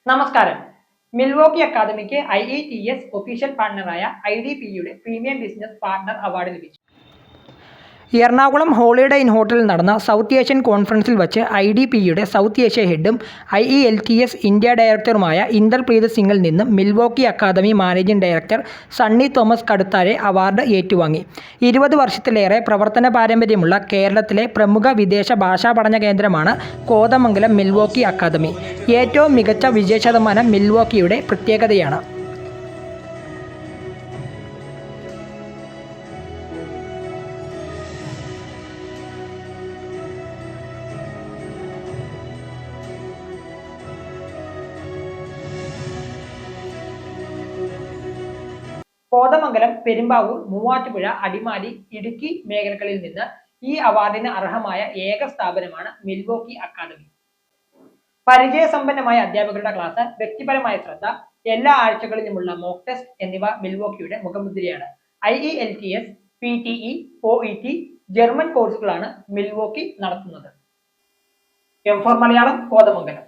നമസ്കാരം. മിൽവോക്കി അക്കാദമിക്ക് IETS official പാർട്ണറായ IDPയുടെ പ്രീമിയം ബിസിനസ് പാർട്ണർ അവാർഡ് ലഭിച്ചു. എറണാകുളം ഹോളിഡേ ഇൻ ഹോട്ടലിൽ നടന്ന സൗത്ത് ഏഷ്യൻ കോൺഫറൻസിൽ വച്ച് IDPയുടെ സൗത്ത് ഏഷ്യ ഹെഡും IELTS ഇന്ത്യ ഡയറക്ടറുമായ ഇന്ദർപ്രീത് സിംഗിൽ നിന്നും Milwaukee academy managing director Sunny Thomas Kaduthare award ഏറ്റുവാങ്ങി. 20 വർഷത്തിലേറെ പ്രവർത്തന പാരമ്പര്യമുള്ള കേരളത്തിലെ പ്രമുഖ വിദേശ ഭാഷാ പഠന കേന്ദ്രമാണ് കോതമംഗലം മിൽവോക്കി അക്കാദമി. ഏറ്റവും മികച്ച വിജയശതമാനം മിൽവോക്കിയുടെ പ്രത്യേകതയാണ്. കോതമംഗലം, പെരുമ്പാവൂർ, മൂവാറ്റുപുഴ, അടിമാലി, ഇടുക്കി മേഖലകളിൽ നിന്ന് ഈ അവാർഡിന് അർഹമായ ഏക സ്ഥാപനമാണ് മിൽവോക്കി അക്കാദമി. പരിചയസമ്പന്നമായ അധ്യാപകരുടെ ക്ലാസ്, വ്യക്തിപരമായ ശ്രദ്ധ, എല്ലാ ആഴ്ചകളിലുമുള്ള മോക്ക് ടെസ്റ്റ് എന്നിവ മിൽവോക്കിയുടെ മുഖമുദ്രയാണ്. IELTS, PTE, OET, ജർമ്മൻ കോഴ്സുകളാണ് മിൽവോക്കി നടത്തുന്നത്. M4 മലയാളം, കോതമംഗലം.